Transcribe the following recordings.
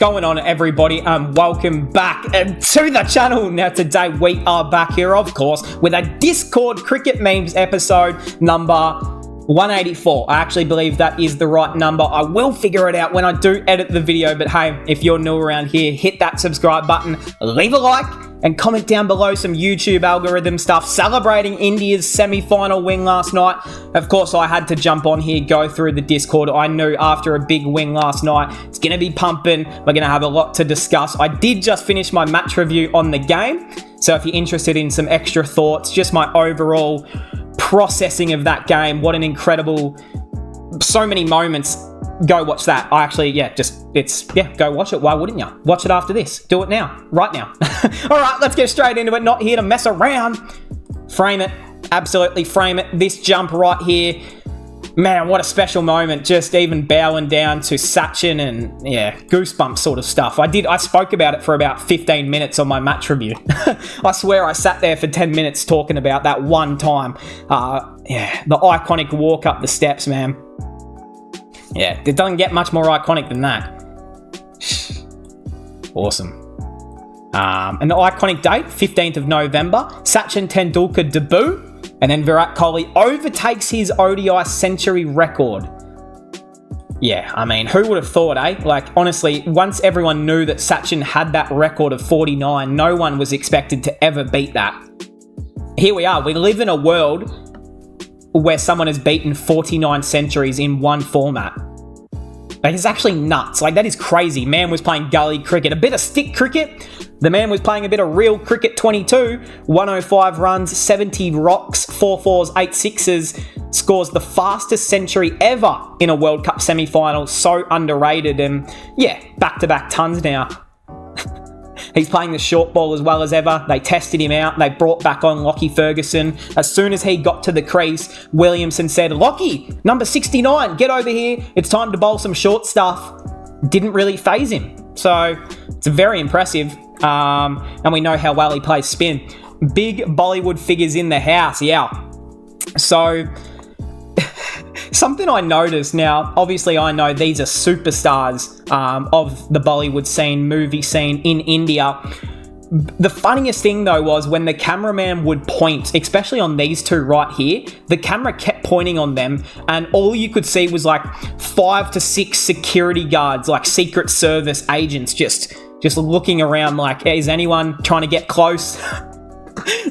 going on, everybody, and welcome back to the channel. Now today we are back here, of course, with a Discord cricket memes episode number 184. I actually believe that is the right number. I will figure it out when I do edit the video, but hey, if you're new around here, hit that subscribe button, leave a like, and comment down below some YouTube algorithm stuff celebrating India's semi-final win last night. Of course, I had to jump on here, go through the Discord. I knew after a big win last night, it's going to be pumping. We're going to have a lot to discuss. I did just finish my match review on the game, so if you're interested in some extra thoughts, just my overall processing of that game, what an incredible, so many moments. Go watch that. I actually, go watch it. Why wouldn't you? Watch it after this. Do it now. Right now. All right, let's get straight into it. Not here to mess around. Frame it. Absolutely frame it. This jump right here. Man, what a special moment. Just even bowing down to Sachin and, goosebumps sort of stuff. I spoke about it for about 15 minutes on my match review. I swear I sat there for 10 minutes talking about that one time. The iconic walk up the steps, man. Yeah, it doesn't get much more iconic than that. Awesome. An iconic date, 15th of November. Sachin Tendulkar debut. And then Virat Kohli overtakes his ODI century record. Yeah, I mean, who would have thought, eh? Like, honestly, once everyone knew that Sachin had that record of 49, no one was expected to ever beat that. Here we are. We live in a world where someone has beaten 49 centuries in one format. Like, it's actually nuts. Like, that is crazy. Man was playing gully cricket, a bit of stick cricket. The man was playing a bit of real cricket 22, 105 runs, 70 rocks, 4 fours, 8 sixes, scores the fastest century ever in a World Cup semi-final. So underrated, and back-to-back tons now. He's playing the short ball as well as ever. They tested him out. They brought back on Lockie Ferguson. As soon as he got to the crease, Williamson said, "Lockie, number 69, get over here. It's time to bowl some short stuff." Didn't really faze him. So it's very impressive. And we know how well he plays spin. Big Bollywood figures in the house, yeah. So something I noticed now, obviously I know these are superstars of the Bollywood scene, movie scene in India. The funniest thing though was when the cameraman would point, especially on these two right here, the camera kept pointing on them and all you could see was like 5 to 6 security guards, like Secret Service agents, just looking around like, is anyone trying to get close?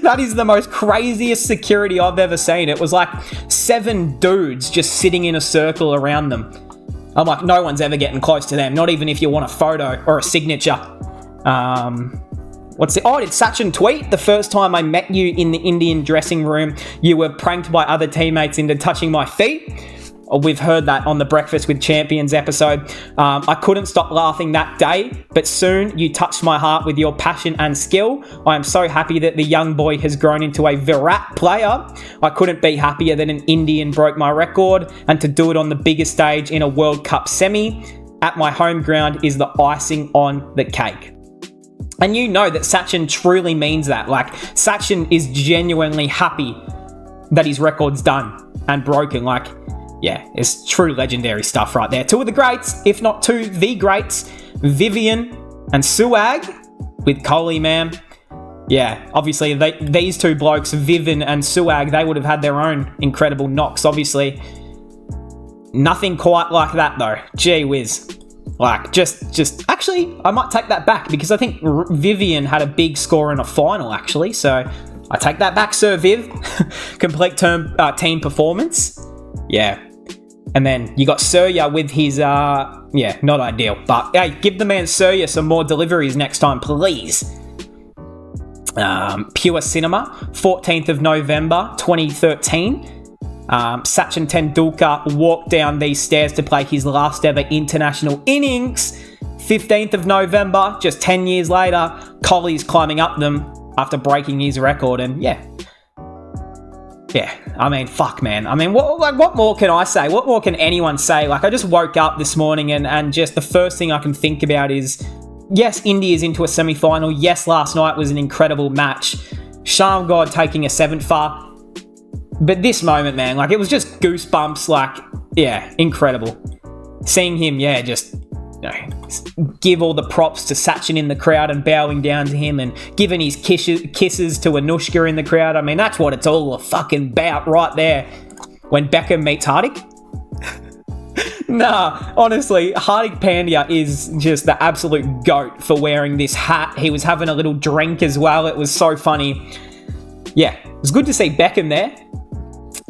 That is the most craziest security I've ever seen. It was like 7 dudes just sitting in a circle around them. I'm like, no one's ever getting close to them, not even if you want a photo or a signature. Did Sachin tweet? "The first time I met you in the Indian dressing room, you were pranked by other teammates into touching my feet." We've heard that on the Breakfast with Champions episode. "I couldn't stop laughing that day, but soon you touched my heart with your passion and skill. I am so happy that the young boy has grown into a Virat player. I couldn't be happier that an Indian broke my record, and to do it on the biggest stage in a World Cup semi at my home ground is the icing on the cake." And you know that Sachin truly means that. Like, Sachin is genuinely happy that his record's done and broken. Like, yeah, it's true legendary stuff right there. Two of the greats, if not two the greats, Vivian and Suag with Kohli, man. Yeah, obviously these two blokes, Vivian and Suag, they would have had their own incredible knocks, obviously. Nothing quite like that though. Gee whiz. Like, actually, I might take that back because I think Vivian had a big score in a final, actually. So I take that back, Sir Viv. Complete team performance. Yeah. And then you got Surya with his, not ideal. But, hey, give the man Surya some more deliveries next time, please. Pure Cinema, 14th of November, 2013. Sachin Tendulkar walked down these stairs to play his last ever international innings. 15th of November, just 10 years later, Kohli's climbing up them after breaking his record. And yeah, I mean, fuck, man. I mean, what more can I say? What more can anyone say? Like, I just woke up this morning and just the first thing I can think about is, yes, India's into a semi-final. Yes, last night was an incredible match. Sham God taking a 7th. But this moment, man, like, it was just goosebumps, like, yeah, incredible. Seeing him, give all the props to Sachin in the crowd and bowing down to him and giving his kisses to Anushka in the crowd. I mean, that's what it's all fucking about right there. When Beckham meets Hardik. Nah, honestly, Hardik Pandya is just the absolute GOAT for wearing this hat. He was having a little drink as well. It was so funny. Yeah, it was good to see Beckham there.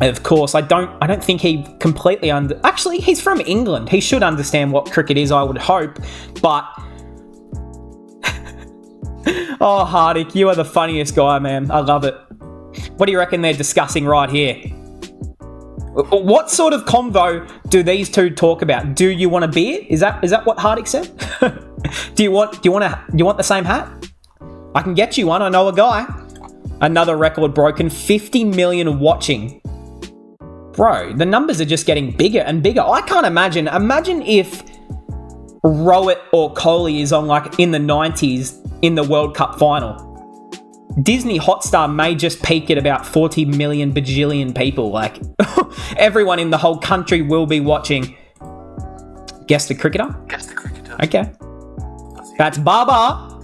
Of course, I don't think he completely actually, he's from England. He should understand what cricket is, I would hope. But oh, Hardik, you are the funniest guy, man. I love it. What do you reckon they're discussing right here? What sort of convo do these two talk about? Do you want a beer? Is that what Hardik said? Do you want the same hat? I can get you one. I know a guy. Another record broken. 50 million watching. Bro, the numbers are just getting bigger and bigger. I can't imagine. Imagine if Rohit or Kohli is on like in the 90s in the World Cup final. Disney Hotstar may just peak at about 40 million bajillion people. Like, everyone in the whole country will be watching. Guess the cricketer? Guess the cricketer. Okay. That's Baba.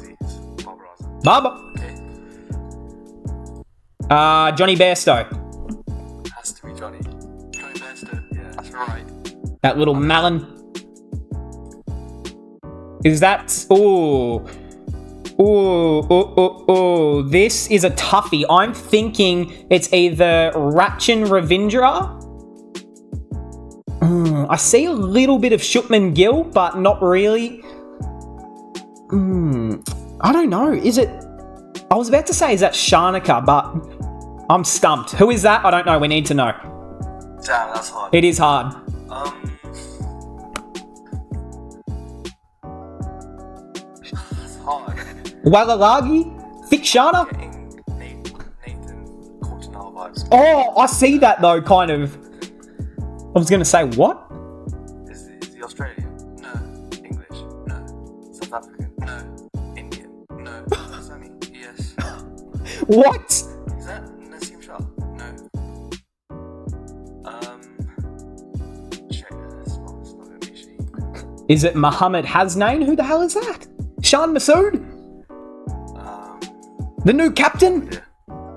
Baba. Okay. Johnny Bairstow. Has to be Johnny. Johnny Bairstow. Yeah, that's right. That little melon. Is that... Ooh, this is a toughie. I'm thinking it's either Rachin Ravindra. I see a little bit of Shubman Gill, but not really. I don't know. Is it... I was about to say, is that Sharnika, but I'm stumped. Who is that? I don't know. We need to know. Damn, that's hard. It is hard. That's hard. Walalagi? Thikshana? Nathan Coulter vibes. Oh, I see that though, kind of. I was going to say, what? Is he Australian? No. English? No. South African? No. Indian? No. Pakistani? Yes. What? Is that Naseem Shah? No. Check this. It's not going to be she. Is it Mohammed Hasnain? Who the hell is that? Shan Masood? The new captain? Yeah.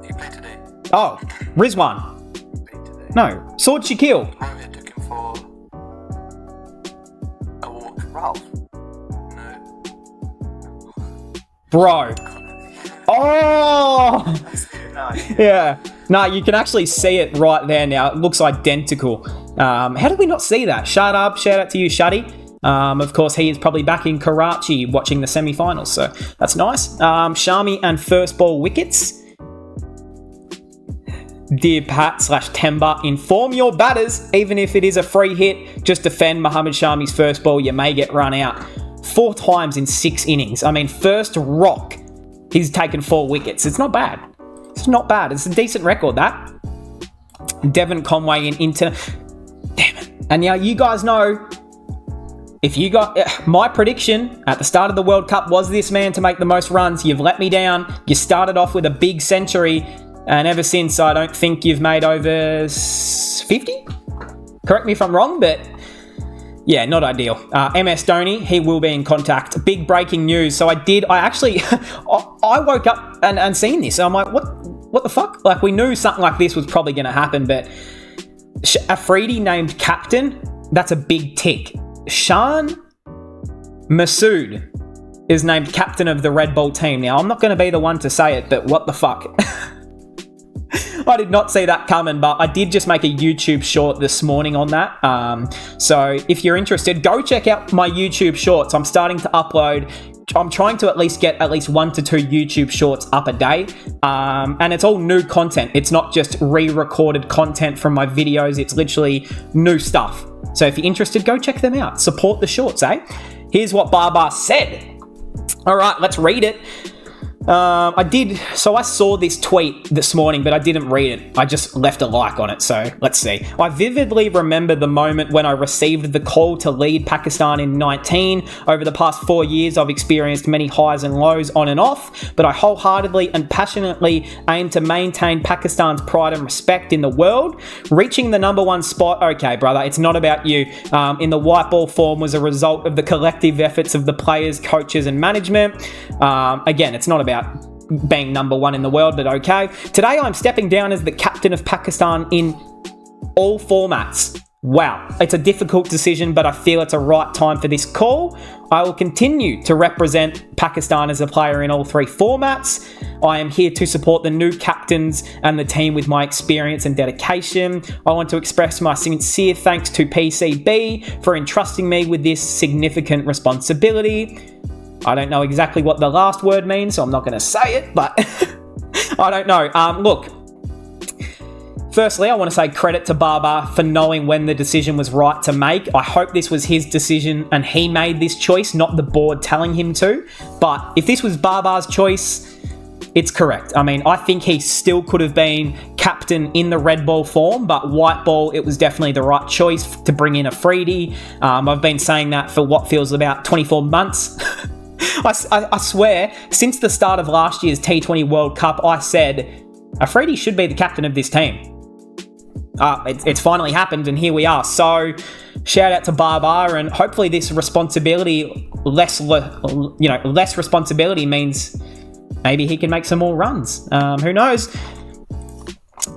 He played today. Oh, Rizwan. Played today. No, Sword Shaquille. Rohit took him for a walk. Ralph? No. Bro. Oh! No, Yeah. No, you can actually see it right there now. It looks identical. How did we not see that? Shout out to you, Shuddy. Of course, he is probably back in Karachi watching the semi-finals, so that's nice. Shami and first ball wickets. Dear Pat/Temba, inform your batters, even if it is a free hit, just defend Muhammad Shami's first ball, you may get run out. 4 times in 6 innings. I mean, first rock, he's taken 4 wickets. It's not bad. It's not bad. It's a decent record, that. Devon Conway in Inter... Damn it. And now you guys know... If you got... my prediction at the start of the World Cup was this man to make the most runs. You've let me down. You started off with a big century, and ever since, I don't think you've made over 50? Correct me if I'm wrong, but... yeah, not ideal. MS Dhoni, he will be in contact. Big breaking news. So I actually... I woke up and seen this. I'm like, what the fuck? Like, we knew something like this was probably going to happen, but... Afridi named captain, that's a big tick. Shan Masood is named captain of the Red Bull team. Now, I'm not going to be the one to say it, but what the fuck? I did not see that coming, but I did just make a YouTube short this morning on that. So if you're interested, go check out my YouTube shorts. I'm starting to upload. I'm trying to at least get at least 1 to 2 YouTube shorts up a day. And it's all new content. It's not just re-recorded content from my videos. It's literally new stuff. So if you're interested, go check them out. Support the shorts, eh? Here's what Baba said. All right, let's read it. I saw this tweet this morning, but I didn't read it. I just left a like on it, so let's see. I vividly remember the moment when I received the call to lead Pakistan in 19. Over the past 4 years, I've experienced many highs and lows on and off, but I wholeheartedly and passionately aim to maintain Pakistan's pride and respect in the world. Reaching the number one spot, okay, brother, it's not about you. In the white ball form was a result of the collective efforts of the players, coaches, and management. Again, it's not about being number one in the world, but okay. Today, I'm stepping down as the captain of Pakistan in all formats. Wow, it's a difficult decision, but I feel it's a right time for this call. I will continue to represent Pakistan as a player in all 3 formats. I am here to support the new captains and the team with my experience and dedication. I want to express my sincere thanks to PCB for entrusting me with this significant responsibility. I don't know exactly what the last word means, so I'm not going to say it, but I don't know. Look, firstly, I want to say credit to Babar for knowing when the decision was right to make. I hope this was his decision and he made this choice, not the board telling him to. But if this was Babar's choice, it's correct. I mean, I think he still could have been captain in the red ball form, but white ball, it was definitely the right choice to bring in Afridi. I've been saying that for what feels about 24 months. I swear, since the start of last year's T20 World Cup, I said, Afridi should be the captain of this team. It's finally happened, and here we are. So, shout out to Babar, and hopefully this responsibility, less responsibility means maybe he can make some more runs. Who knows?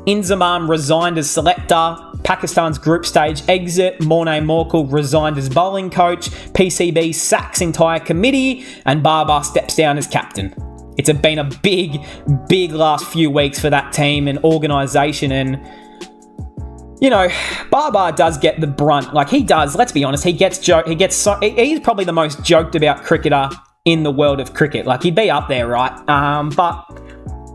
Inzamam resigned as selector. Pakistan's group stage exit. Morne Morkel resigned as bowling coach. PCB sacks entire committee, and Babar steps down as captain. It's been a big last few weeks for that team and organisation, and you know, Babar does get the brunt. Like, he does. Let's be honest. He's probably the most joked about cricketer in the world of cricket. Like, he'd be up there, right? But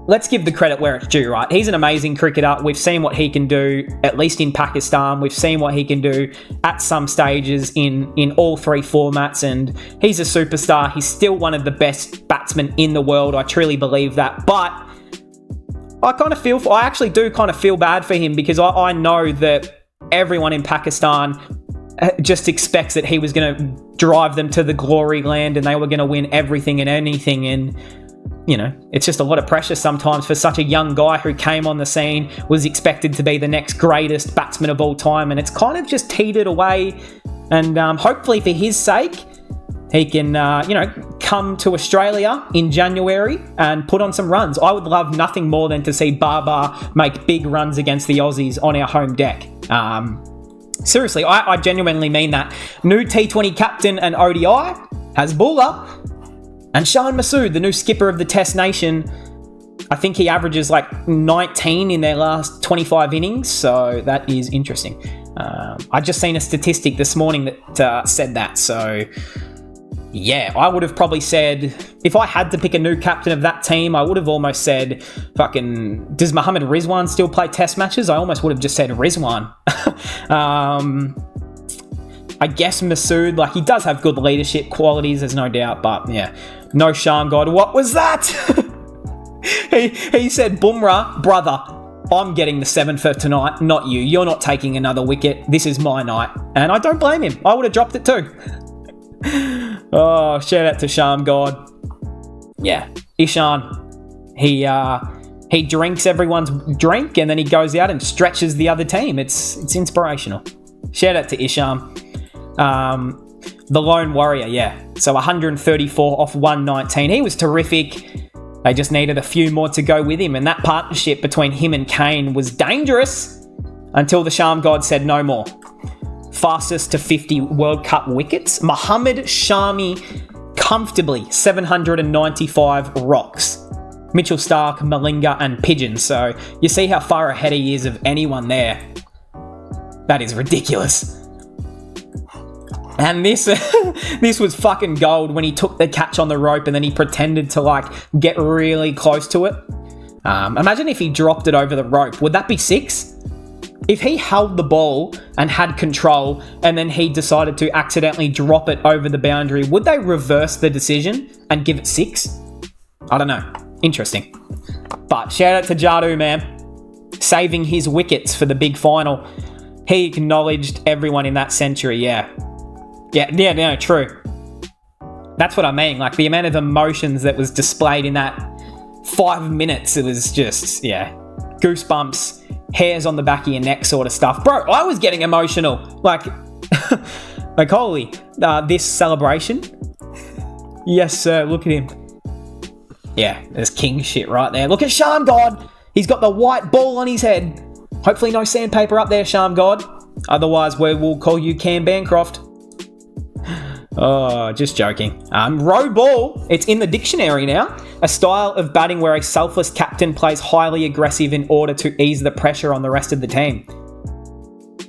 let's give the credit where it's due, right? He's an amazing cricketer. We've seen what he can do, at least in Pakistan. We've seen what he can do at some stages in all 3 formats, and he's a superstar. He's still one of the best batsmen in the world. I truly believe that. But I actually do kind of feel bad for him, because I know that everyone in Pakistan just expects that he was going to drive them to the glory land and they were going to win everything and anything. And, you know, it's just a lot of pressure sometimes for such a young guy who came on the scene, was expected to be the next greatest batsman of all time. And it's kind of just teetered away. And hopefully for his sake, he can, come to Australia in January and put on some runs. I would love nothing more than to see Babar make big runs against the Aussies on our home deck. Seriously, I genuinely mean that. New T20 captain and ODI, Hasbullah, and Shan Masood, the new skipper of the Test Nation. I think he averages like 19 in their last 25 innings, so that is interesting. I just seen a statistic this morning that said that, so yeah, I would have probably said, if I had to pick a new captain of that team, I would have almost said, does Mohammad Rizwan still play Test matches? I almost would have just said Rizwan. I guess Masood, like, he does have good leadership qualities, there's no doubt, but yeah, no Shan God. What was that? he said, Bumrah, brother, I'm getting the 7 for tonight, not you. You're not taking another wicket. This is my night. And I don't blame him. I would have dropped it too. Oh, shout out to Sham God. Yeah, Ishan. He drinks everyone's drink and then he goes out and stretches the other team. It's inspirational. Shout out to Isham. The lone warrior, yeah. So 134 off 119. He was terrific. They just needed a few more to go with him, and that partnership between him and Kane was dangerous until the Sham God said no more. Fastest to 50 World Cup wickets. Mohammad Shami comfortably 795 rocks. Mitchell Stark, Malinga and Pigeon. So you see how far ahead he is of anyone there. That is ridiculous. And this was fucking gold when he took the catch on the rope and then he pretended to like get really close to it. Imagine if he dropped it over the rope. Would that be 6? If he held the ball and had control and then he decided to accidentally drop it over the boundary, would they reverse the decision and give it 6? I don't know. Interesting. But shout out to Jadu, man. Saving his wickets for the big final. He acknowledged everyone in that century, yeah. Yeah, no, true. That's what I mean. Like, the amount of emotions that was displayed in that 5 minutes, it was just, yeah. Goosebumps, hairs on the back of your neck sort of stuff. Bro, I was getting emotional. Like, like holy, this celebration. Yes, sir, look at him. Yeah, there's king shit right there. Look at Sham God. He's got the white ball on his head. Hopefully no sandpaper up there, Sham God. Otherwise, we will call you Cam Bancroft. Oh, just joking. Row ball, it's in the dictionary now. A style of batting where a selfless captain plays highly aggressive in order to ease the pressure on the rest of the team.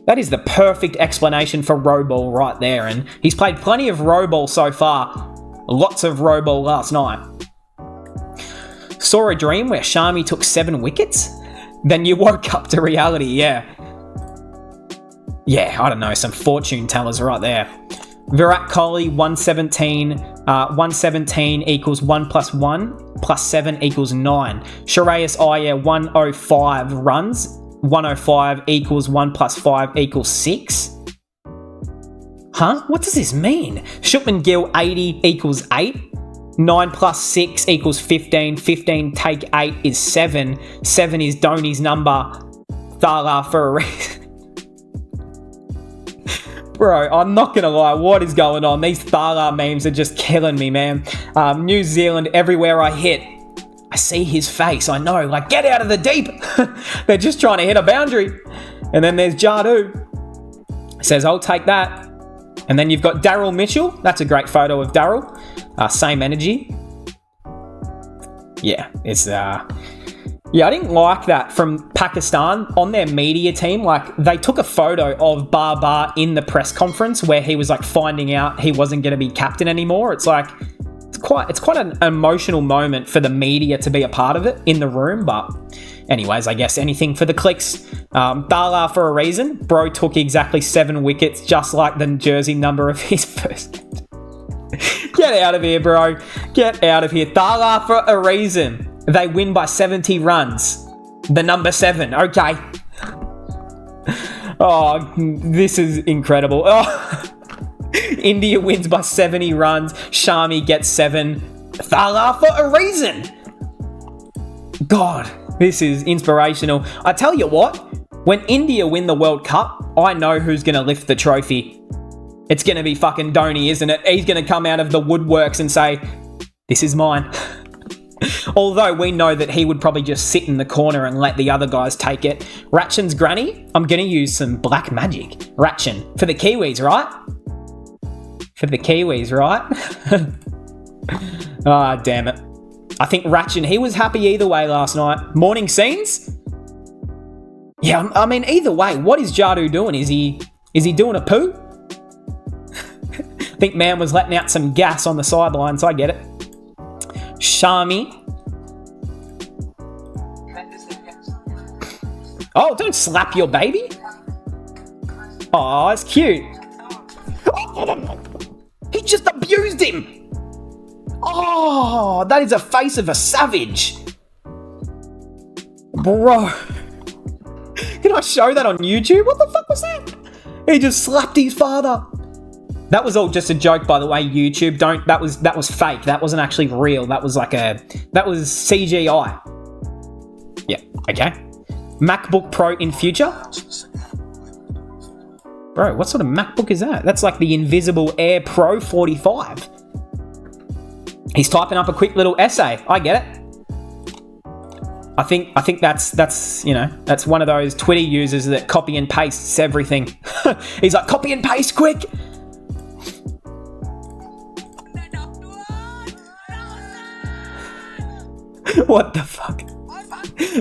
That is the perfect explanation for row ball right there. And he's played plenty of row ball so far. Lots of row ball last night. Saw a dream where Shami took 7 wickets? Then you woke up to reality, yeah. Yeah, I don't know, some fortune tellers right there. Virat Kohli, 117. 117 equals 1 plus 1 plus 7 equals 9. Shreyas Iyer, 105 runs. 105 equals 1 plus 5 equals 6. Huh? What does this mean? Shupman Gill, 80 equals 8. 9 plus 6 equals 15. 15 take 8 is 7. 7 is Dhoni's number. Thala for a reason. Bro, I'm not going to lie. What is going on? These Thala memes are just killing me, man. New Zealand, everywhere I hit, I see his face. I know, like, get out of the deep. They're just trying to hit a boundary. And then there's Jadu. Says, I'll take that. And then you've got Daryl Mitchell. That's a great photo of Daryl. Same energy. Yeah, it's... Yeah, I didn't like that from Pakistan on their media team. Like, they took a photo of Babar in the press conference where he was like finding out he wasn't going to be captain anymore. It's like, it's quite an emotional moment for the media to be a part of it in the room. But anyways, I guess anything for the clicks. Dala for a reason. Bro took exactly 7 wickets, just like the jersey number of his first captain. Get out of here, bro. Get out of here. Dala for a reason. They win by 70 runs. The number 7. Okay. Oh, this is incredible. Oh. India wins by 70 runs. Shami gets 7. Thala for a reason. God, this is inspirational. I tell you what, when India win the World Cup, I know who's going to lift the trophy. It's going to be fucking Dhoni, isn't it? He's going to come out of the woodworks and say, this is mine. Although we know that he would probably just sit in the corner and let the other guys take it. Ratchan's granny, I'm going to use some black magic. Ratchan, for the Kiwis, right? For the Kiwis, right? Ah, oh, damn it. I think Ratchan, he was happy either way last night. Morning scenes? Yeah, I mean, either way, what is Jadu doing? Is he doing a poo? I think man was letting out some gas on the sidelines. I get it. Shami. Oh, don't slap your baby. Oh, it's cute. He just abused him. Oh, that is a face of a savage. Bro. Can I show that on YouTube? What the fuck was that? He just slapped his father. That was all just a joke, by the way, YouTube. That was fake. That wasn't actually real. That was CGI. Yeah, okay. MacBook Pro in future? Bro, what sort of MacBook is that? That's like the Invisible Air Pro 45. He's typing up a quick little essay. I get it. I think that's you know, that's one of those Twitter users that copy and pastes everything. He's like, copy and paste quick. What the fuck?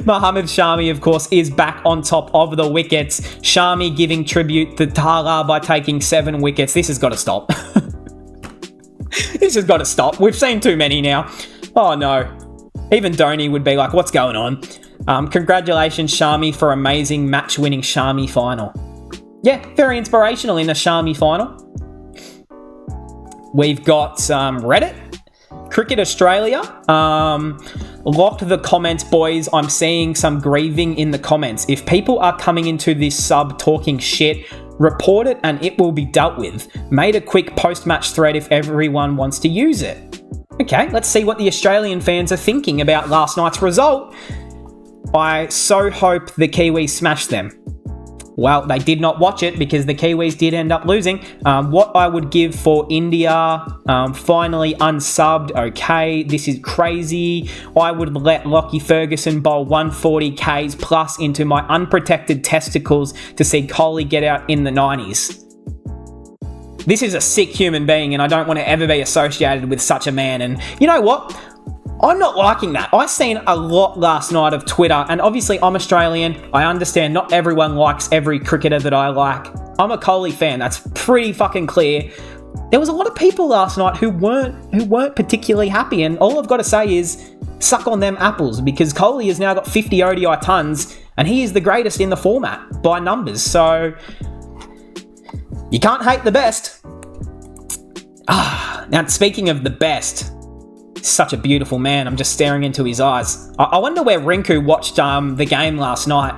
Mohammad Shami, of course, is back on top of the wickets. Shami giving tribute to Thala by taking 7 wickets. This has got to stop. This has got to stop. We've seen too many now. Oh, no. Even Dhoni would be like, what's going on? Congratulations, Shami, for amazing match-winning Shami final. Yeah, very inspirational in the Shami final. We've got Reddit. Cricket Australia. Lock the comments, boys. I'm seeing some grieving in the comments. If people are coming into this sub talking shit, report it and it will be dealt with. Made a quick post-match thread if everyone wants to use it. Okay, let's see what the Australian fans are thinking about last night's result. I so hope the Kiwis smashed them. Well, they did not watch it because the Kiwis did end up losing. What I would give for India, finally unsubbed, okay, this is crazy. I would let Lockie Ferguson bowl 140 Ks plus into my unprotected testicles to see Kohli get out in the 90s. This is a sick human being and I don't want to ever be associated with such a man. And you know what? I'm not liking that. I seen a lot last night of Twitter, and obviously I'm Australian. I understand not everyone likes every cricketer that I like. I'm a Kohli fan. That's pretty fucking clear. There was a lot of people last night who weren't particularly happy, and all I've got to say is suck on them apples, because Kohli has now got 50 ODI tons, and he is the greatest in the format by numbers. So you can't hate the best. Now speaking of the best. Such a beautiful man. I'm just staring into his eyes. I wonder where Rinku watched the game last night.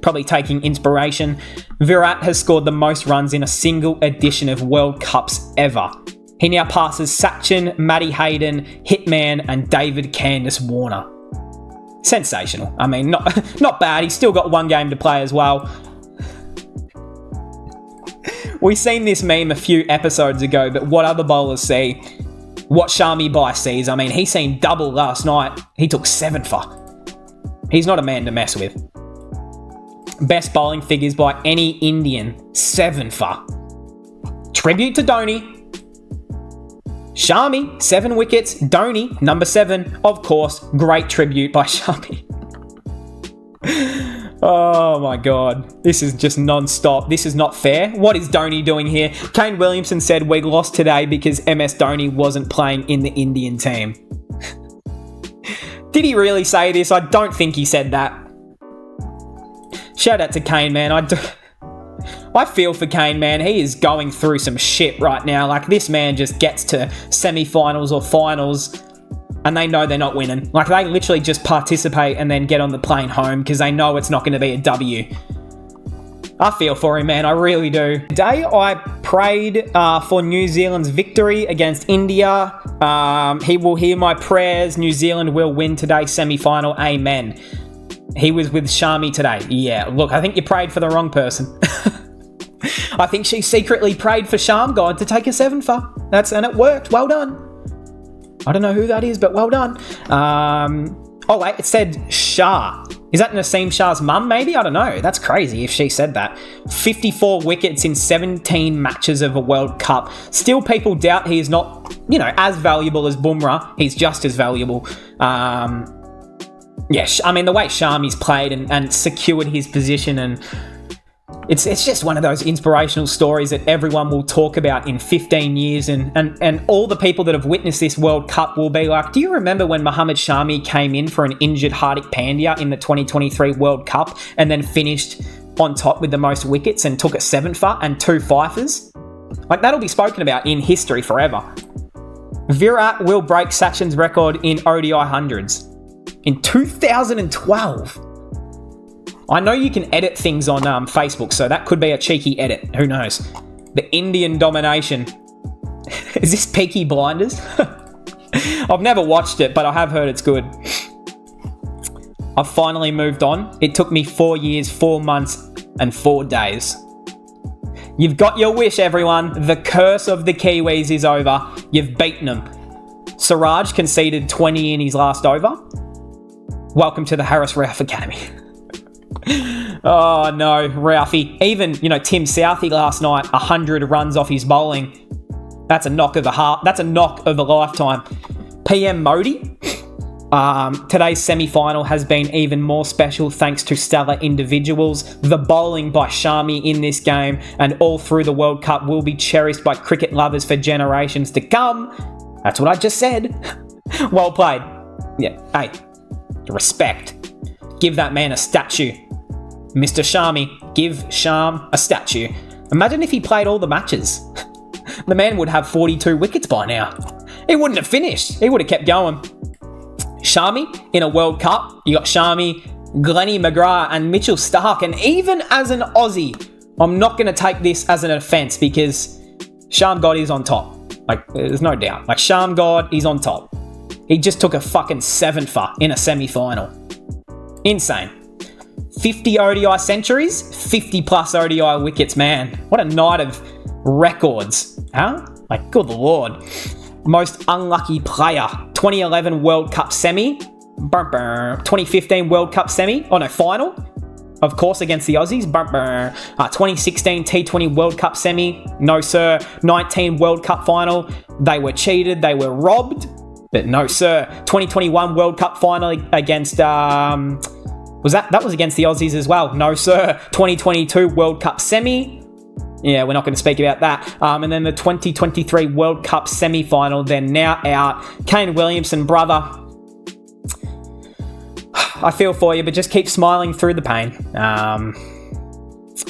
Probably taking inspiration. Virat has scored the most runs in a single edition of World Cups ever. He now passes Sachin, Matty Hayden, Hitman and David Candace Warner. Sensational. I mean, not bad. He's still got one game to play as well. We seen this meme a few episodes ago, but what other bowlers see? What Shami Bai sees, I mean, he seen double last night. He took 7 for. He's not a man to mess with. Best bowling figures by any Indian, 7 for. Tribute to Dhoni. Shami, 7 wickets. Dhoni, number 7. Of course, great tribute by Shami. Oh my god, this is just non-stop. This is not fair. What is Dhoni doing here? Kane Williamson said we lost today because MS Dhoni wasn't playing in the Indian team. Did he really say this? I don't think he said that. Shout out to Kane, man. I feel for Kane, man. He is going through some shit right now. Like, this man just gets to semi-finals or finals and they know they're not winning. Like, they literally just participate and then get on the plane home because they know it's not going to be a W. I feel for him, man. I really do. Today, I prayed for New Zealand's victory against India. He will hear my prayers. New Zealand will win today, semi-final. Amen. He was with Shami today. Yeah, look, I think you prayed for the wrong person. I think she secretly prayed for Sham God to take a 7 for. And it worked. Well done. I don't know who that is, but well done. Oh, wait, it said Shah. Is that Naseem Shah's mum, maybe? I don't know. That's crazy if she said that. 54 wickets in 17 matches of a World Cup. Still, people doubt he is not, as valuable as Bumrah. He's just as valuable. Yeah, I mean, the way Shami's played and secured his position, and it's just one of those inspirational stories that everyone will talk about in 15 years, and all the people that have witnessed this World Cup will be like, do you remember when Mohammad Shami came in for an injured Hardik Pandya in the 2023 World Cup and then finished on top with the most wickets and took a 7 for and 2 fifers? Like, that'll be spoken about in history forever. Virat will break Sachin's record in ODI hundreds in 2012. I know you can edit things on Facebook, so that could be a cheeky edit. Who knows? The Indian domination. Is this Peaky Blinders? I've never watched it, but I have heard it's good. I've finally moved on. It took me 4 years, 4 months, and 4 days. You've got your wish, everyone. The curse of the Kiwis is over. You've beaten them. Siraj conceded 20 in his last over. Welcome to the Harris Ralph Academy. Oh no, Ralphie. Even, Tim Southey last night, 100 runs off his bowling. That's a knock of the heart. That's a knock of a lifetime. PM Modi. Today's semi-final has been even more special thanks to stellar individuals. The bowling by Shami in this game and all through the World Cup will be cherished by cricket lovers for generations to come. That's what I just said. Well played. Yeah, hey, respect. Give that man a statue. Mr. Shami, give Sham a statue. Imagine if he played all the matches. The man would have 42 wickets by now. He wouldn't have finished. He would have kept going. Sharmy in a World Cup. You got Sharmy, Glennie McGrath, and Mitchell Starc. And even as an Aussie, I'm not going to take this as an offence because Sharm God is on top. Like, there's no doubt. Like, Sharm God is on top. He just took a fucking 7-fer in a semi-final. Insane. 50 ODI centuries, 50 plus ODI wickets, man. What a night of records, huh? Like, good lord. Most unlucky player, 2011 World Cup semi, 2015 World Cup semi, final, of course, against the Aussies, 2016 T20 World Cup semi, no sir, 19 World Cup final, they were cheated, they were robbed, but no sir, 2021 World Cup final against, that was against the Aussies as well, no sir, 2022 World Cup semi, yeah, we're not going to speak about that. And then the 2023 World Cup semi-final, they're now out. Kane Williamson, brother, I feel for you, but just keep smiling through the pain.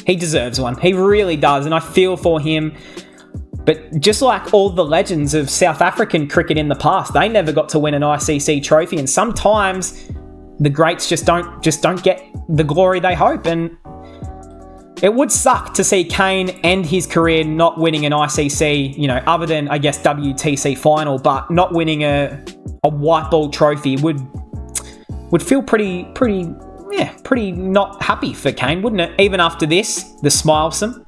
He deserves one. He really does, and I feel for him. But just like all the legends of South African cricket in the past, they never got to win an ICC trophy, and sometimes the greats just don't get the glory they hope, and it would suck to see Kane end his career not winning an ICC, other than, I guess, WTC final, but not winning a white ball trophy would feel pretty not happy for Kane, wouldn't it? Even after this, the smilesome.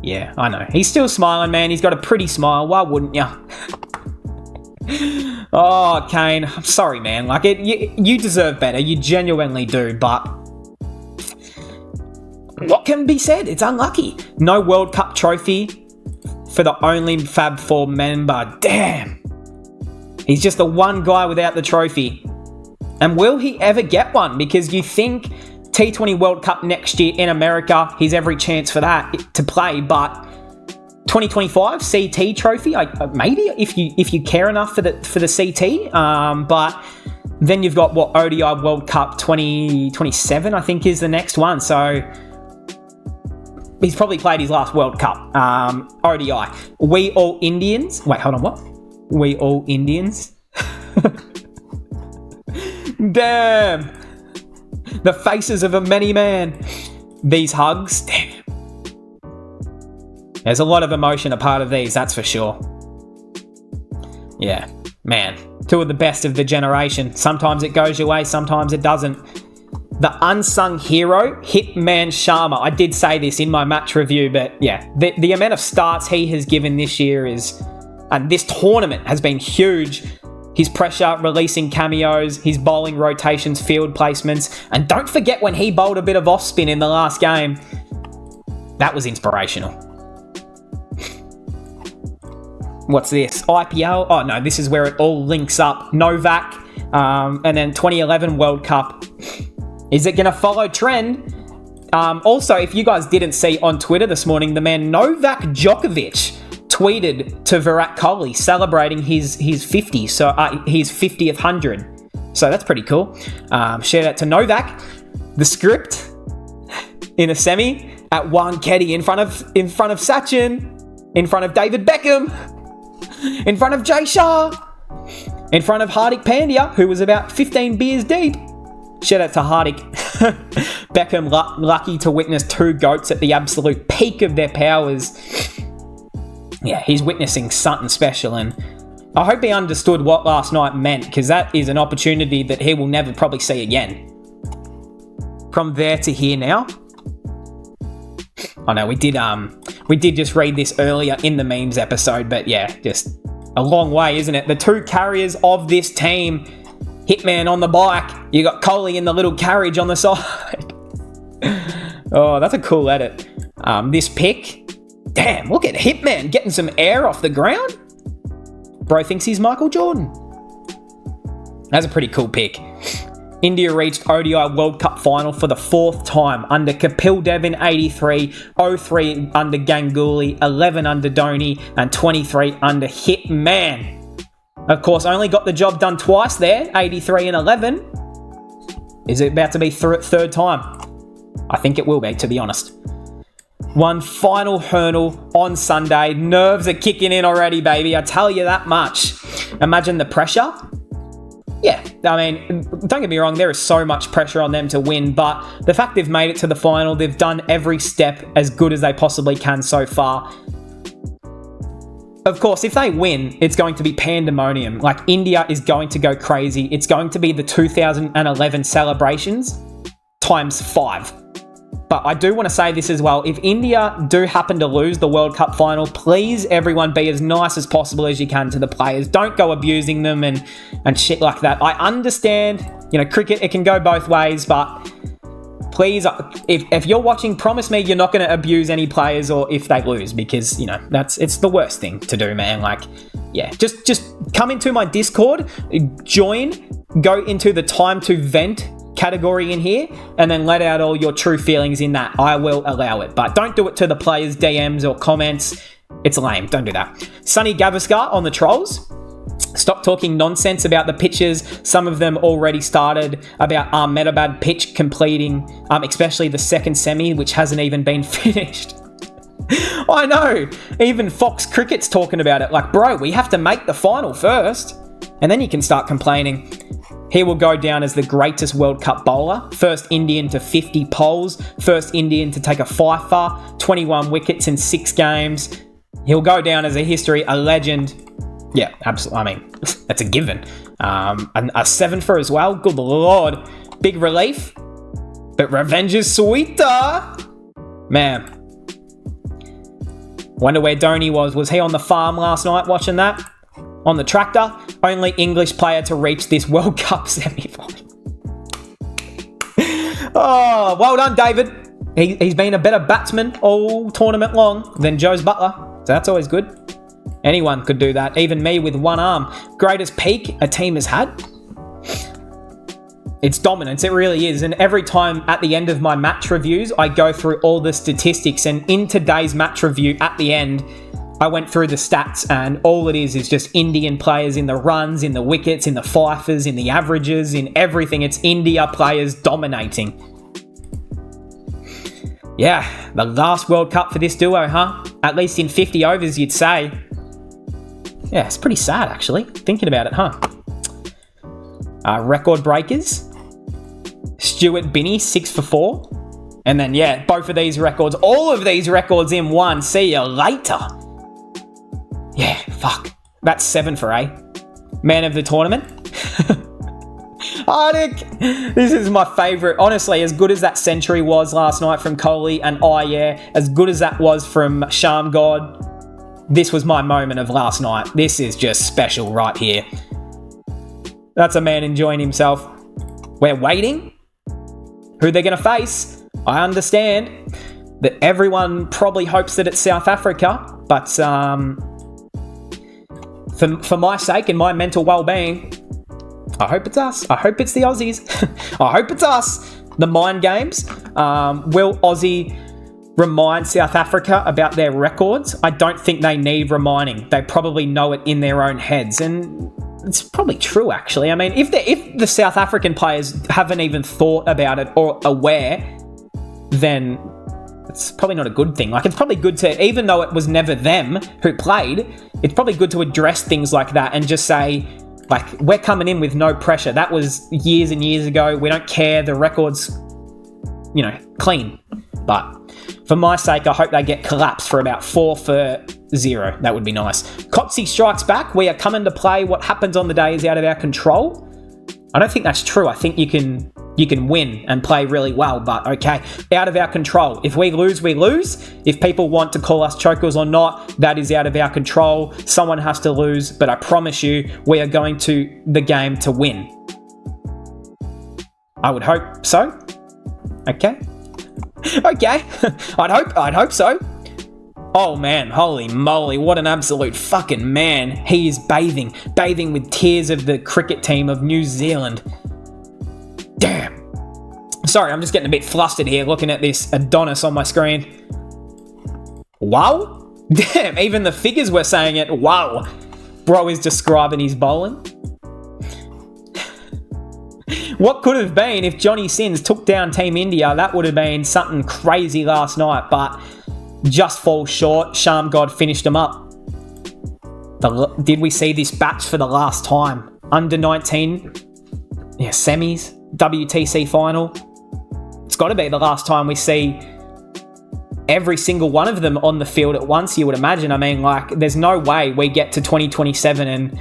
Yeah, I know. He's still smiling, man. He's got a pretty smile. Why wouldn't you? Oh, Kane. I'm sorry, man. Like, you deserve better. You genuinely do, but what can be said? It's unlucky. No World Cup trophy for the only Fab Four member. Damn. He's just the one guy without the trophy. And will he ever get one? Because you think T20 World Cup next year in America, he's every chance for that to play. But 2025 CT trophy, maybe if you care enough for the CT. But then you've got ODI World Cup 2027, I think, is the next one. So he's probably played his last World Cup. ODI. We all Indians. Wait, hold on, what? We all Indians? Damn. The faces of a many man. These hugs. Damn. There's a lot of emotion a part of these, that's for sure. Yeah, man. Two of the best of the generation. Sometimes it goes your way, sometimes it doesn't. The unsung hero, Hitman Sharma. I did say this in my match review, but yeah, the amount of starts he has given this year and this tournament has been huge. His pressure, releasing cameos, his bowling rotations, field placements, and don't forget when he bowled a bit of off spin in the last game. That was inspirational. What's this? IPL? Oh no, this is where it all links up. Novak, and then 2011 World Cup. Is it going to follow trend? Also, if you guys didn't see on Twitter this morning, the man Novak Djokovic tweeted to Virat Kohli celebrating his 50, so his 50th 100. So that's pretty cool. Shout out to Novak. The script in a semi at Wankhede in front of Sachin, in front of David Beckham, in front of Jay Shah, in front of Hardik Pandya, who was about 15 beers deep. Shout out to Hardik. Beckham lucky to witness two GOATs at the absolute peak of their powers. Yeah, he's witnessing something special, and I hope he understood what last night meant, because that is an opportunity that he will never probably see again. From there to here now. I know we did just read this earlier in the memes episode, but yeah, just a long way, isn't it? The two carriers of this team, Hitman on the bike, you got Kohli in the little carriage on the side. Oh, that's a cool edit. This pick. Damn, look at Hitman getting some air off the ground. Bro thinks he's Michael Jordan. That's a pretty cool pick. India reached ODI World Cup final for the fourth time under Kapil Dev in 83, 03 under Ganguly, 11 under Dhoni, and 23 under Hitman. Of course, only got the job done twice there, 83 and 11. Is it about to be third time? I think it will be, to be honest. One final hurdle on Sunday. Nerves are kicking in already, baby. I tell you that much. Imagine the pressure. yeah, I mean, don't get me wrong, there is so much pressure on them to win, but the fact they've made it to the final, they've done every step as good as they possibly can so far. Of course, if they win, it's going to be pandemonium. Like, India is going to go crazy. It's going to be the 2011 celebrations times 5. But I do want to say this as well. If India do happen to lose the World Cup final, please, everyone, be as nice as possible as you can to the players. Don't go abusing them and shit like that. I understand, cricket, it can go both ways, but please, if you're watching, promise me you're not going to abuse any players or if they lose, because, it's the worst thing to do, man. Like, yeah, just come into my Discord, join, go into the time to vent category in here, and then let out all your true feelings in that. I will allow it, but don't do it to the players' DMs or comments. It's lame. Don't do that. Sunny Gavaskar on the trolls. Stop talking nonsense about the pitches. Some of them already started about Ahmedabad pitch completing, especially the second semi, which hasn't even been finished. I know. Even Fox Cricket's talking about it. Like, bro, we have to make the final first, and then you can start complaining. He will go down as the greatest World Cup bowler. First Indian to 50 poles. First Indian to take a fifer. 21 wickets in 6 games. He'll go down as a legend. Yeah, absolutely. I mean, that's a given. A 7 for as well. Good Lord. Big relief. But revenge is sweeter. Man. Wonder where Dhoni was. Was he on the farm last night watching that? On the tractor? Only English player to reach this World Cup semi-final. Oh, well done, David. He's been a better batsman all tournament long than Joe's Butler. So that's always good. Anyone could do that, even me with one arm. Greatest peak a team has had? It's dominance, it really is. And every time at the end of my match reviews, I go through all the statistics. And in today's match review, at the end, I went through the stats, and all it is just Indian players in the runs, in the wickets, in the fifers, in the averages, in everything. It's India players dominating. Yeah, the last World Cup for this duo, huh? At least in 50 overs, you'd say. Yeah, it's pretty sad, actually, thinking about it, huh? Record breakers. Stuart Binney, 6 for 4. And then, yeah, both of these records, all of these records in one. See you later. Yeah, fuck. That's 7 for 8. Man of the tournament. Hardik. This is my favourite. Honestly, as good as that century was last night from Kohli, and as good as that was from Shamgod, this was my moment of last night. This is just special right here. That's a man enjoying himself. We're waiting. Who they're going to face. I understand that everyone probably hopes that it's South Africa, but for my sake and my mental well-being, I hope it's us. I hope it's the Aussies. I hope it's us. The mind games. Will Aussie remind South Africa about their records? I don't think they need reminding. They probably know it in their own heads, and it's probably true, actually. I mean, if the South African players haven't even thought about it or aware, then it's probably not a good thing. Like, it's probably good to, even though it was never them who played, it's probably good to address things like that and just say, like, we're coming in with no pressure. That was years and years ago. We don't care. The record's, clean. But for my sake, I hope they get collapsed for about 4 for 0. That would be nice. Cotsey strikes back. We are coming to play. What happens on the day is out of our control. I don't think that's true. I think you can win and play really well, but okay, out of our control. If we lose, we lose. If people want to call us chokers or not, that is out of our control. Someone has to lose, but I promise you, we are going to the game to win. I would hope so. Okay. Okay. I'd hope so. Oh man, holy moly, what an absolute fucking man. He is bathing with tears of the cricket team of New Zealand. Damn. Sorry, I'm just getting a bit flustered here looking at this Adonis on my screen. Wow. Damn, even the figures were saying it. Wow. Bro is describing his bowling. What could have been if Johnny Sins took down Team India? That would have been something crazy last night, but just falls short. Shamgod finished him up. Did we see this batch for the last time? Under 19 semis, WTC final. It's got to be the last time we see every single one of them on the field at once, you would imagine. I mean, like, there's no way we get to 2027 and...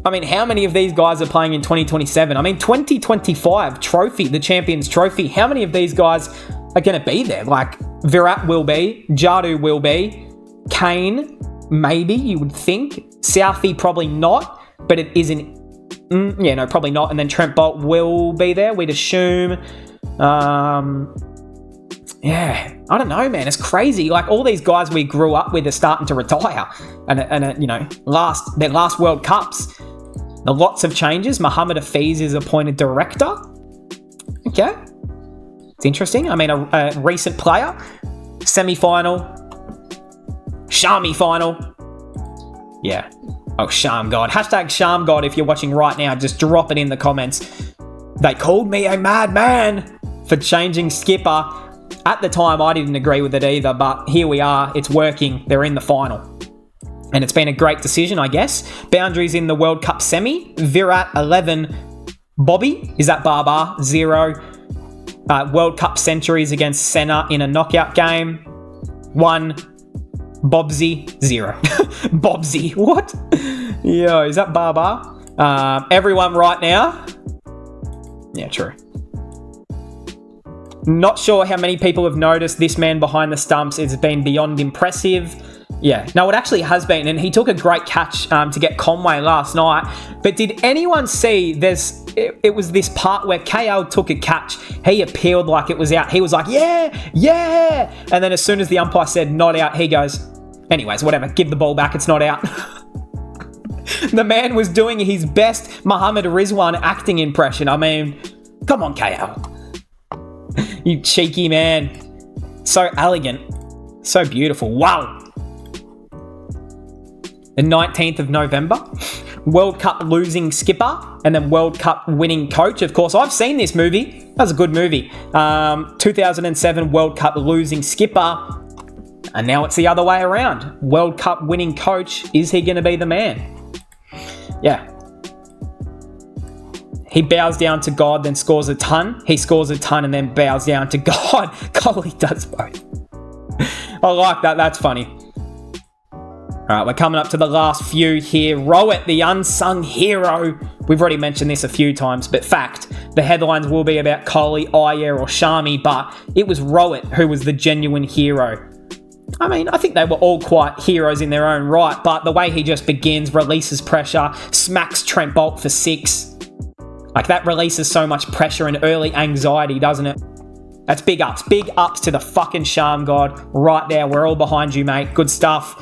I mean, how many of these guys are playing in 2027? I mean, 2025 trophy, the Champions Trophy, how many of these guys are going to be there? Like, Virat will be, Jadu will be, Kane, maybe, you would think. Southie, probably not, but it isn't... probably not. And then Trent Bolt will be there, we'd assume. Yeah, I don't know, man. It's crazy. Like, all these guys we grew up with are starting to retire. And their last World Cups. Lots of changes. Mohammed Hafiz is appointed director. Okay. It's interesting. I mean, a recent player. Semi-final. Shami final. Yeah. Oh, Sham God. Hashtag Sham God if you're watching right now. Just drop it in the comments. They called me a madman for changing skipper. At the time, I didn't agree with it either, but here we are. It's working. They're in the final. And it's been a great decision, I guess. Boundaries in the World Cup semi. Virat, 11. Bobby, is that Baba? 0. World Cup centuries against Senna in a knockout game. 1. Bobsy, 0. Bobsy, what? Yo, is that Baba? Everyone right now? Yeah, true. Not sure how many people have noticed this man behind the stumps has been beyond impressive. Yeah, no, it actually has been, and he took a great catch to get Conway last night. But did anyone see this? It was this part where KL took a catch. He appealed like it was out. He was like, yeah. And then as soon as the umpire said not out, he goes, anyways, whatever, give the ball back, it's not out. The man was doing his best Mohammed Rizwan acting impression. I mean, come on, KL. You cheeky man. So elegant. So beautiful. Wow. The 19th of November. World Cup losing skipper and then World Cup winning coach. Of course, I've seen this movie. That was a good movie. 2007 World Cup losing skipper. And now it's the other way around. World Cup winning coach. Is he going to be the man? Yeah. He bows down to God, then scores a ton. He scores a ton and then bows down to God. Coley does both. I like that. That's funny. All right, we're coming up to the last few here. Rowett, the unsung hero. We've already mentioned this a few times, but fact, the headlines will be about Coley, Ayer, or Shami, but it was Rowett who was the genuine hero. I mean, I think they were all quite heroes in their own right, but the way he just begins, releases pressure, smacks Trent Bolt for 6. Like, that releases so much pressure and early anxiety, doesn't it? That's big ups. Big ups to the fucking Sham God. Right there. We're all behind you, mate. Good stuff.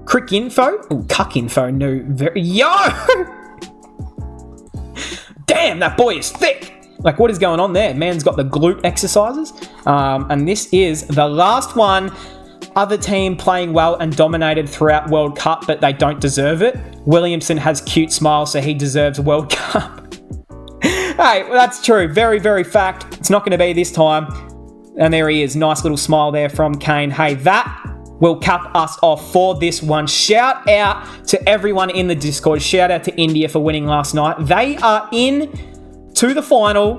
Crick info. Ooh, cuck info. No. Yo! Damn, that boy is thick. Like, what is going on there? Man's got the glute exercises. And this is the last one. Other team playing well and dominated throughout World Cup, but they don't deserve it. Williamson has cute smile, so he deserves World Cup. Hey, well, that's true. Very, very fact. It's not going to be this time. And there he is. Nice little smile there from Kane. Hey, that will cap us off for this one. Shout out to everyone in the Discord. Shout out to India for winning last night. They are in to the final.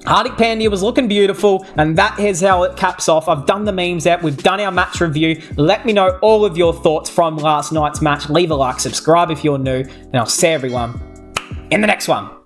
Hardik Pandya was looking beautiful, and that is how it caps off. I've done the memes out. We've done our match review. Let me know all of your thoughts from last night's match. Leave a like, subscribe if you're new, and I'll see everyone in the next one.